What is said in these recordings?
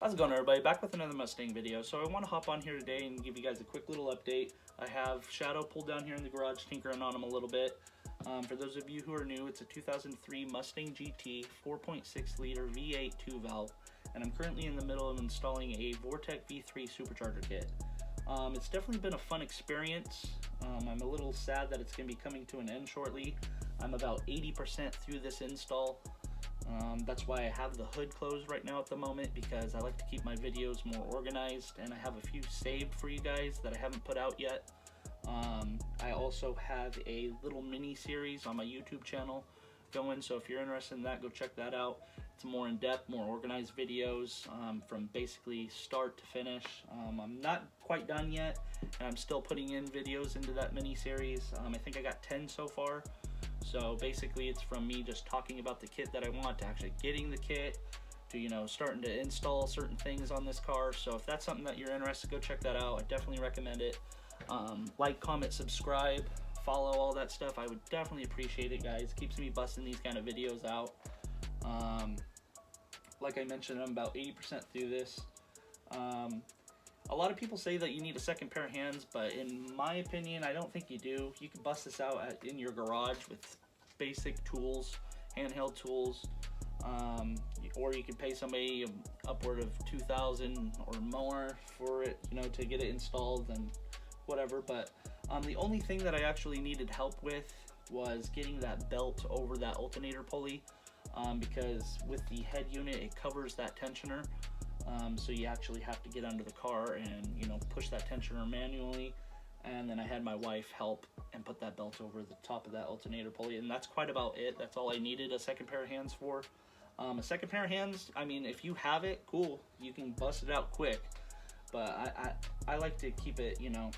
How's it going, everybody? Back with another Mustang video. So I want to hop on here today and give you guys a quick little update. I have Shadow pulled down here in the garage, tinkering on him a little bit. For those of you who are new, it's a 2003 Mustang GT 4.6 liter V8 2-valve, and I'm currently in the middle of installing a Vortech V3 Supercharger kit. It's definitely been a fun experience. I'm a little sad that it's going to be coming to an end shortly. I'm about 80% through this install. That's why I have the hood closed right now at the moment, because I like to keep my videos more organized, and I have a few saved for you guys that I haven't put out yet. I also have a little mini series on my YouTube channel going, so if you're interested in that, go check that out. It's more in-depth, more organized videos from basically start to finish. I'm not quite done yet, and I'm still putting in videos into that mini series. I think I got 10 so far. So basically it's from me just talking about the kit that I want, to actually getting the kit, to, you know, starting to install certain things on this car. So if that's something that you're interested, go check that out. I definitely recommend it. Like, comment, subscribe, follow, all that stuff. I would definitely appreciate it, guys. Keeps me busting these kind of videos out. Like I mentioned, I'm about 80% through this. A lot of people say that you need a second pair of hands, but in my opinion, I don't think you do. You can bust this out in your garage with basic tools, handheld tools, or you can pay somebody upward of $2,000 or more for it, you know, to get it installed and whatever. But the only thing that I actually needed help with was getting that belt over that alternator pulley, because with the head unit, it covers that tensioner. So you actually have to get under the car and, you know, push that tensioner manually. And then I had my wife help and put that belt over the top of that alternator pulley, and that's quite about it. That's all I needed a second pair of hands for. A second pair of hands, I mean, if you have it, cool, you can bust it out quick. But I like to keep it, you know,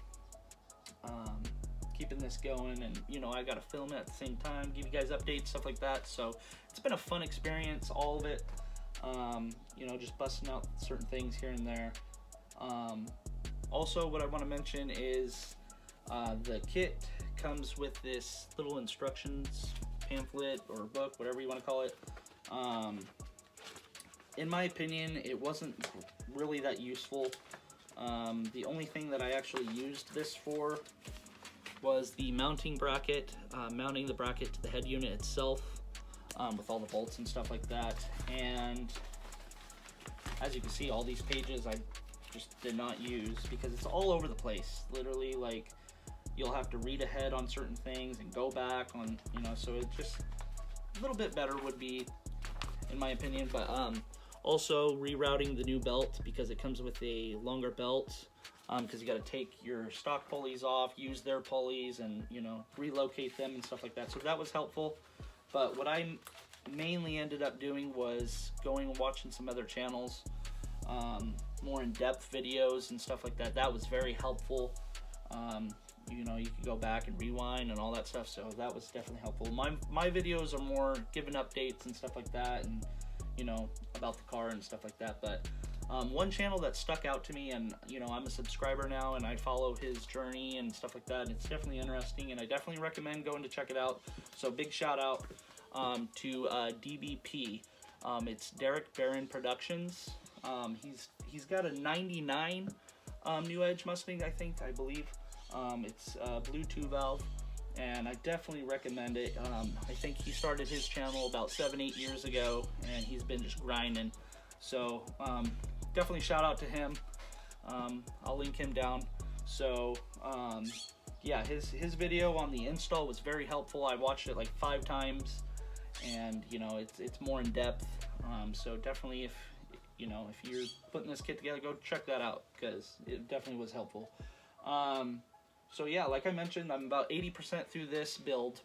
keeping this going, and, you know, I gotta film it at the same time, give you guys updates, stuff like that. So it's been a fun experience, all of it. You know, just busting out certain things here and there. Also, what I want to mention is the kit comes with this little instructions pamphlet or book, whatever you want to call it. In my opinion, it wasn't really that useful. The only thing that I actually used this for was the mounting bracket, mounting the bracket to the head unit itself, with all the bolts and stuff like that. And as you can see, all these pages I just did not use because it's all over the place. Literally, like, you'll have to read ahead on certain things and go back on, you know, so it just a little bit better would be, in my opinion. But also rerouting the new belt, because it comes with a longer belt, because you got to take your stock pulleys off, use their pulleys, and, you know, relocate them and stuff like that. So that was helpful. But what I mainly ended up doing was going and watching some other channels, more in-depth videos and stuff like that. That was very helpful. You know, you could go back and rewind and all that stuff, so that was definitely helpful. My videos are more giving updates and stuff like that, and, you know, about the car and stuff like that. But one channel that stuck out to me, and, you know, I'm a subscriber now and I follow his journey and stuff like that, and it's definitely interesting, and I definitely recommend going to check it out. So big shout out to DBP. It's Derek Barron Productions. He's got a 99 New Edge Mustang, I believe. It's blue 2-valve, and I definitely recommend it. I think he started his channel about 7-8 years ago, and he's been just grinding. So definitely shout out to him. I'll link him down. So yeah, his video on the install was very helpful. I watched it like 5 times, and, you know, it's more in depth. So definitely, if you're putting this kit together, go check that out, because it definitely was helpful. So yeah, like I mentioned, I'm about 80% through this build,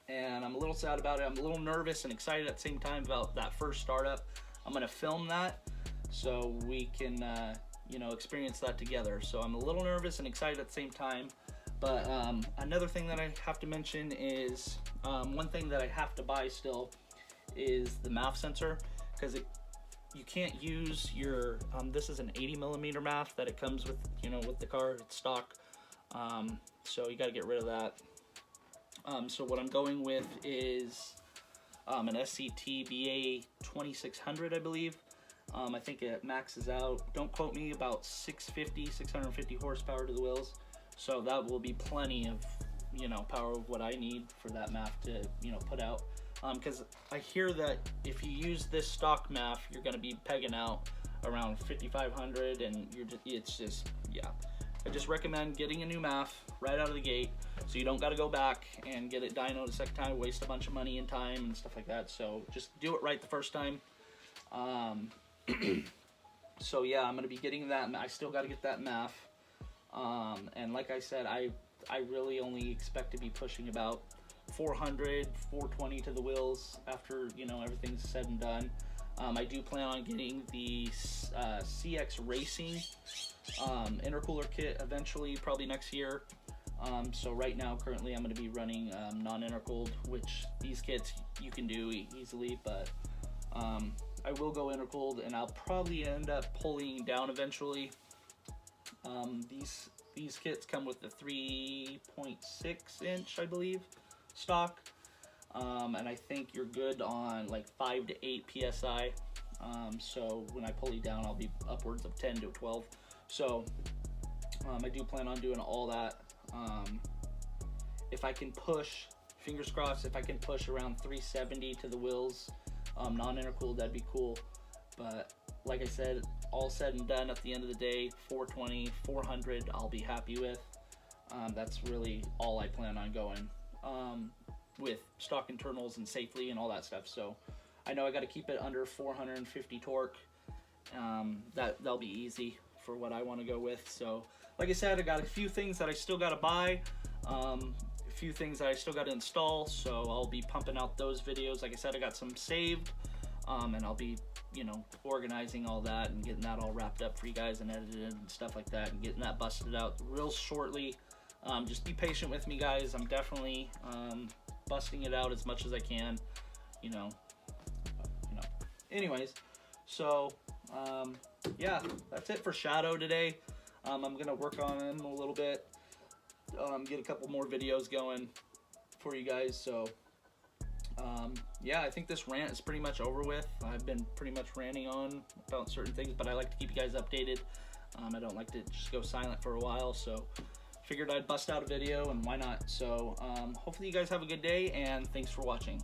and I'm a little sad about it. I'm a little nervous and excited at the same time about that first startup. I'm gonna film that so we can, you know, experience that together. So I'm a little nervous and excited at the same time. But another thing that I have to mention is, one thing that I have to buy still is the MAF sensor, because you can't use your, this is an 80mm MAF that it comes with, you know, with the car, it's stock. So you got to get rid of that. So what I'm going with is an SCT BA 2600, I believe. I think it maxes out, don't quote me, about 650 horsepower to the wheels. So that will be plenty of, you know, power of what I need for that MAF to, you know, put out. Because I hear that if you use this stock MAF, you're going to be pegging out around 5,500, and it's just, yeah. I just recommend getting a new MAF right out of the gate, so you don't got to go back and get it dynoed a second time, waste a bunch of money and time and stuff like that. So just do it right the first time. So yeah, I'm going to be getting that. I still got to get that MAF. And like I said, I really only expect to be pushing about 400, 420 to the wheels after, you know, everything's said and done. I do plan on getting the CX Racing intercooler kit eventually, probably next year. So right now, currently, I'm going to be running non-intercooled, which these kits you can do easily, but I will go intercooled, and I'll probably end up pulling down eventually. These kits come with the 3.6 inch, I believe, stock, and I think you're good on like 5 to 8 psi. So when I pull you down, I'll be upwards of 10 to 12. So I do plan on doing all that. If I can push, fingers crossed, if I can push around 370 to the wheels, non-intercooled, that'd be cool. But like I said, all said and done, at the end of the day, 420, 400, I'll be happy with. That's really all I plan on going with stock internals and safely and all that stuff. So I know I got to keep it under 450 torque. That'll be easy for what I want to go with. So like I said, I got a few things that I still got to buy, a few things that I still got to install, so I'll be pumping out those videos. Like I said, I got some saved, and I'll be, you know, organizing all that and getting that all wrapped up for you guys and edited and stuff like that, and getting that busted out real shortly. Just be patient with me, guys. I'm definitely busting it out as much as I can, you know. Anyways, so yeah, that's it for Shadow today. I'm gonna work on him a little bit, get a couple more videos going for you guys. So yeah, I think this rant is pretty much over with. I've been pretty much ranting on about certain things, but I like to keep you guys updated. I don't like to just go silent for a while, so figured I'd bust out a video, and why not. So hopefully you guys have a good day, and thanks for watching.